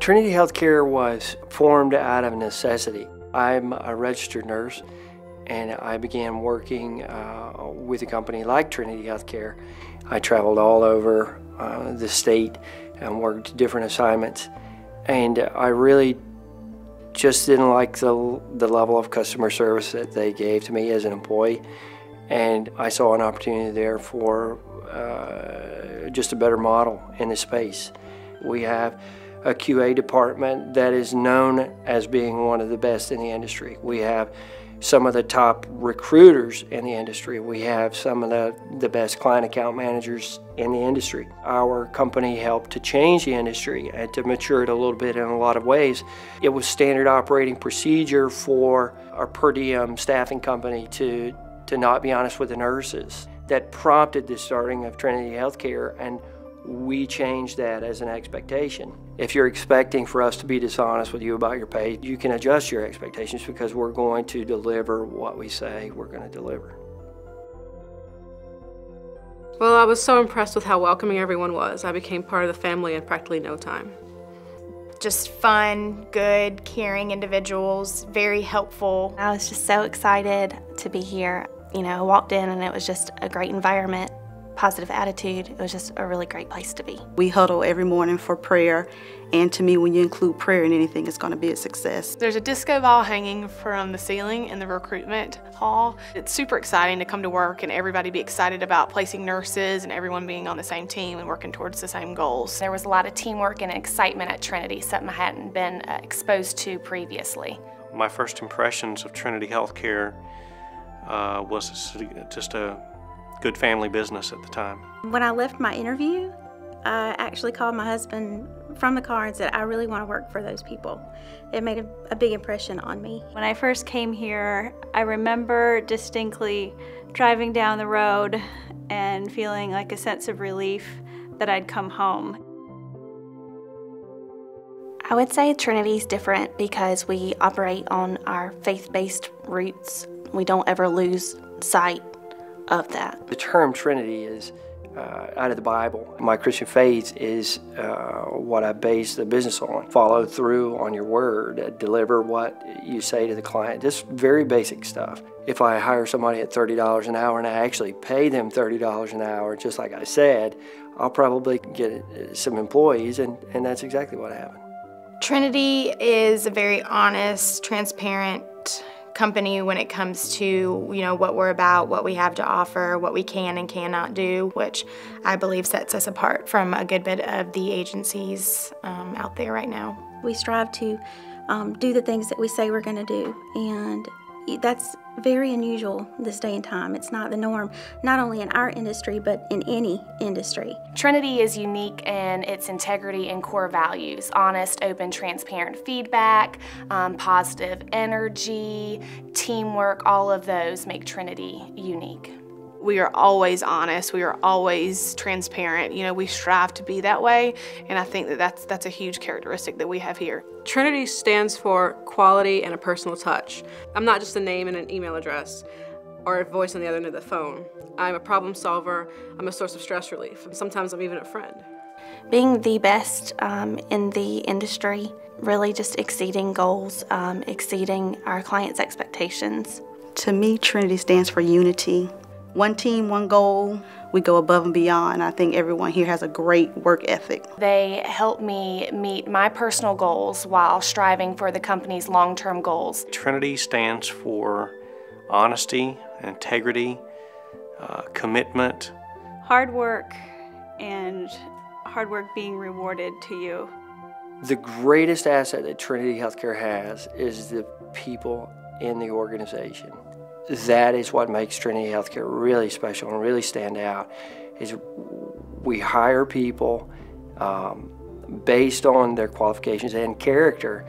Trinity Healthcare was formed out of necessity. I'm a registered nurse, and I began working with a company like Trinity Healthcare. I traveled all over the state and worked different assignments, and I really just didn't like the level of customer service that they gave to me as an employee, and I saw an opportunity there for just a better model in the space. We have a QA department that is known as being one of the best in the industry. We have some of the top recruiters in the industry. We have some of the best client account managers in the industry. Our company helped to change the industry and to mature it a little bit in a lot of ways. It was standard operating procedure for our per diem staffing company to not be honest with the nurses. That prompted the starting of Trinity Healthcare, and we changed that as an expectation. If you're expecting for us to be dishonest with you about your pay, you can adjust your expectations because we're going to deliver what we say we're going to deliver. Well, I was so impressed with how welcoming everyone was. I became part of the family in practically no time. Just fun, good, caring individuals, very helpful. I was just so excited to be here. You know, I walked in and it was just a great environment. Positive attitude. It was just a really great place to be. We huddle every morning for prayer, and to me, when you include prayer in anything, it's going to be a success. There's a disco ball hanging from the ceiling in the recruitment hall. It's super exciting to come to work and everybody be excited about placing nurses and everyone being on the same team and working towards the same goals. There was a lot of teamwork and excitement at Trinity, something I hadn't been exposed to previously. My first impressions of Trinity Healthcare was just a good family business at the time. When I left my interview, I actually called my husband from the car and said, I really want to work for those people. It made a big impression on me. When I first came here, I remember distinctly driving down the road and feeling like a sense of relief that I'd come home. I would say Trinity's different because we operate on our faith-based roots. We don't ever lose sight of that. The term Trinity is out of the Bible. My Christian faith is what I base the business on. Follow through on your word, deliver what you say to the client, just very basic stuff. If I hire somebody at $30 an hour and I actually pay them $30 an hour, just like I said, I'll probably get some employees, and that's exactly what happened. Trinity is a very honest, transparent company when it comes to, what we're about, what we have to offer, what we can and cannot do, which I believe sets us apart from a good bit of the agencies out there right now. We strive to do the things that we say we're going to do, and that's very unusual this day and time. It's not the norm, not only in our industry, but in any industry. Trinity is unique in its integrity and core values: honest, open, transparent feedback, positive energy, teamwork. All of those make Trinity unique. We are always honest, we are always transparent. We strive to be that way, and I think that's a huge characteristic that we have here. Trinity stands for quality and a personal touch. I'm not just a name and an email address or a voice on the other end of the phone. I'm a problem solver, I'm a source of stress relief, and sometimes I'm even a friend. Being the best in the industry, really just exceeding goals, exceeding our clients' expectations. To me, Trinity stands for unity. One team, one goal. We go above and beyond. I think everyone here has a great work ethic. They help me meet my personal goals while striving for the company's long-term goals. Trinity stands for honesty, integrity, commitment. Hard work, and hard work being rewarded to you. The greatest asset that Trinity Healthcare has is the people in the organization. That is what makes Trinity Healthcare really special and really stand out, is we hire people based on their qualifications and character,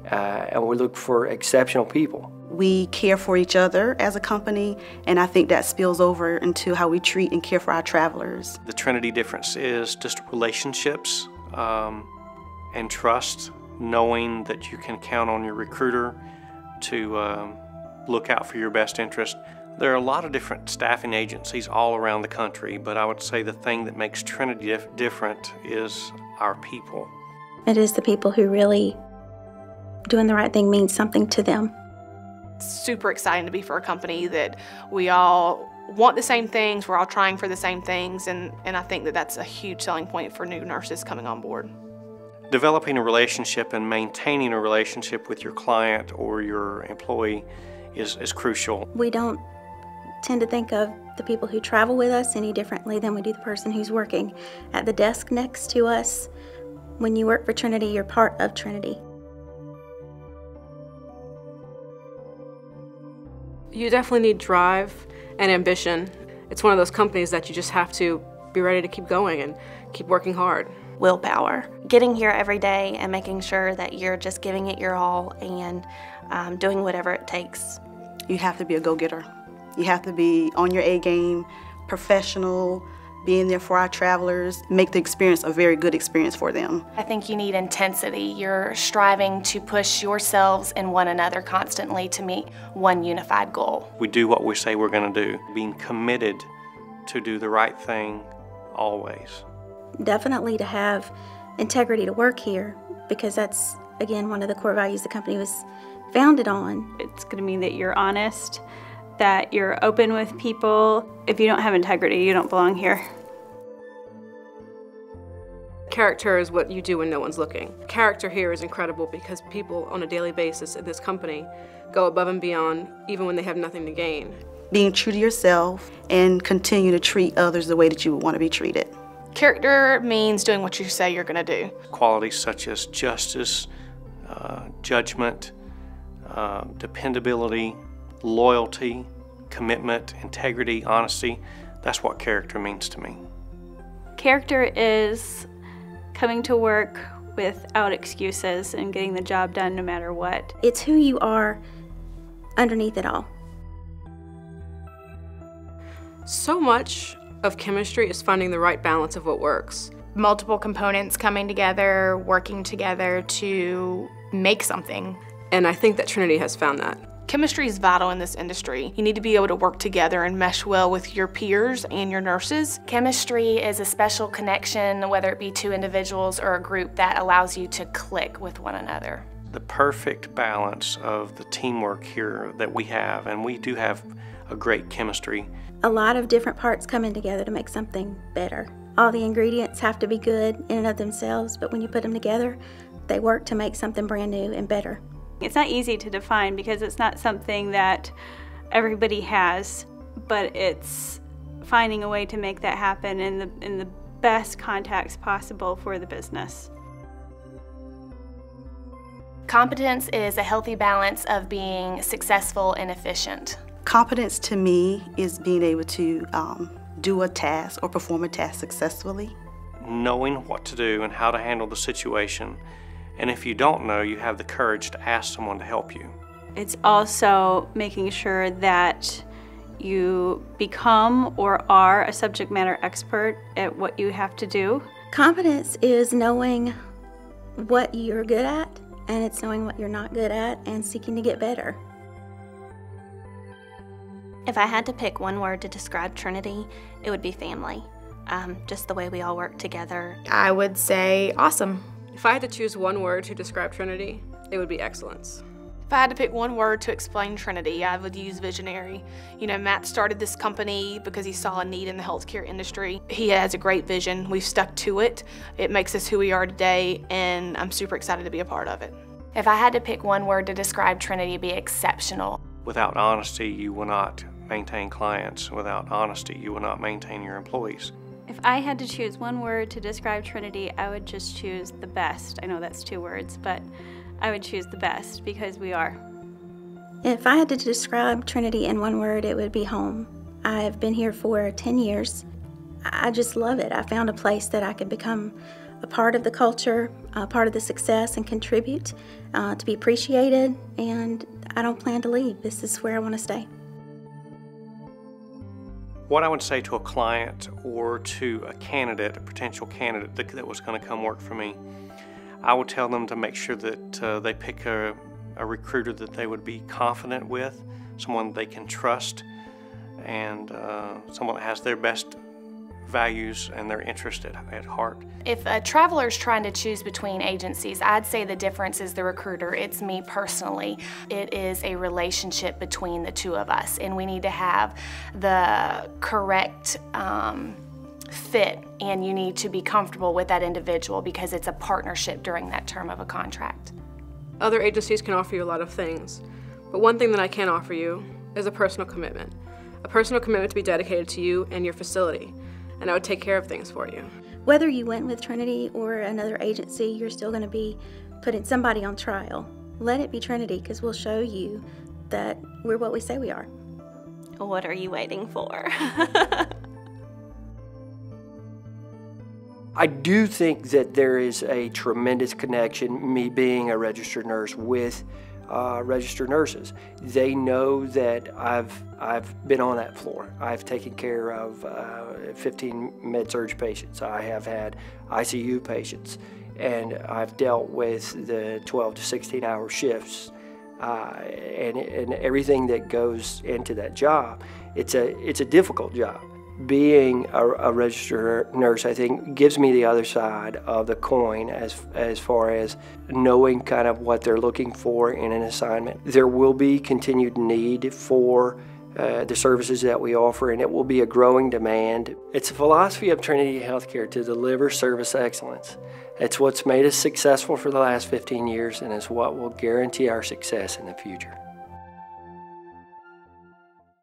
and we look for exceptional people. We care for each other as a company, and I think that spills over into how we treat and care for our travelers. The Trinity difference is just relationships and trust, knowing that you can count on your recruiter to look out for your best interest. There are a lot of different staffing agencies all around the country, but I would say the thing that makes Trinity different is our people. It is the people who really doing the right thing means something to them. Super exciting to be for a company that we all want the same things, we're all trying for the same things, and I think that that's a huge selling point for new nurses coming on board. Developing a relationship and maintaining a relationship with your client or your employee is crucial. We don't tend to think of the people who travel with us any differently than we do the person who's working at the desk next to us. When you work for Trinity, you're part of Trinity. You definitely need drive and ambition. It's one of those companies that you just have to be ready to keep going and keep working hard. Willpower. Getting here every day and making sure that you're just giving it your all and doing whatever it takes. You have to be a go-getter. You have to be on your A game, professional, being there for our travelers, make the experience a very good experience for them. I think you need intensity. You're striving to push yourselves and one another constantly to meet one unified goal. We do what we say we're going to do, being committed to do the right thing always. Definitely to have integrity to work here, because that's, again, one of the core values the company was founded on. It's going to mean that you're honest, that you're open with people. If you don't have integrity, you don't belong here. Character is what you do when no one's looking. Character here is incredible because people on a daily basis at this company go above and beyond even when they have nothing to gain. Being true to yourself and continue to treat others the way that you would want to be treated. Character means doing what you say you're going to do. Qualities such as justice, judgment, dependability, loyalty, commitment, integrity, honesty, that's what character means to me. Character is coming to work without excuses and getting the job done no matter what. It's who you are underneath it all. So much of chemistry is finding the right balance of what works. Multiple components coming together, working together to make something. And I think that Trinity has found that. Chemistry is vital in this industry. You need to be able to work together and mesh well with your peers and your nurses. Chemistry is a special connection, whether it be two individuals or a group, that allows you to click with one another. The perfect balance of the teamwork here that we have, and we do have a great chemistry. A lot of different parts coming together to make something better. All the ingredients have to be good in and of themselves, but when you put them together, they work to make something brand new and better. It's not easy to define because it's not something that everybody has, but it's finding a way to make that happen in the best context possible for the business. Competence is a healthy balance of being successful and efficient. Competence to me is being able to do a task or perform a task successfully. Knowing what to do and how to handle the situation. And if you don't know, you have the courage to ask someone to help you. It's also making sure that you become or are a subject matter expert at what you have to do. Competence is knowing what you're good at, and it's knowing what you're not good at and seeking to get better. If I had to pick one word to describe Trinity, it would be family. Just the way we all work together. I would say awesome. If I had to choose one word to describe Trinity, it would be excellence. If I had to pick one word to explain Trinity, I would use visionary. You know, Matt started this company because he saw a need in the healthcare industry. He has a great vision. We've stuck to it. It makes us who we are today, and I'm super excited to be a part of it. If I had to pick one word to describe Trinity, it'd be exceptional. Without honesty, you will not maintain clients. Without honesty, you will not maintain your employees. If I had to choose one word to describe Trinity, I would just choose the best. I know that's 2 words, but I would choose the best because we are. If I had to describe Trinity in one word, it would be home. I've been here for 10 years. I just love it. I found a place that I could become a part of the culture, a part of the success, and contribute, to be appreciated, and I don't plan to leave. This is where I want to stay. What I would say to a client or to a candidate, a potential candidate that was going to come work for me, I would tell them to make sure that they pick a recruiter that they would be confident with, someone they can trust, and someone that has their best values and their interest at heart. If a traveler's trying to choose between agencies, I'd say the difference is the recruiter. It's me personally. It is a relationship between the two of us, and we need to have the correct fit, and you need to be comfortable with that individual because it's a partnership during that term of a contract. Other agencies can offer you a lot of things, but one thing that I can offer you is a personal commitment. A personal commitment to be dedicated to you and your facility, and I would take care of things for you. Whether you went with Trinity or another agency, you're still going to be putting somebody on trial. Let it be Trinity, because we'll show you that we're what we say we are. What are you waiting for? I do think that there is a tremendous connection, me being a registered nurse, with registered nurses. They know that I've been on that floor. I've taken care of 15 med-surg patients. I have had ICU patients, and I've dealt with the 12 to 16 hour shifts and everything that goes into that job. It's a difficult job. Being a registered nurse, I think, gives me the other side of the coin as far as knowing kind of what they're looking for in an assignment. There will be continued need for the services that we offer, and it will be a growing demand. It's a philosophy of Trinity Healthcare to deliver service excellence. It's what's made us successful for the last 15 years, and it's what will guarantee our success in the future.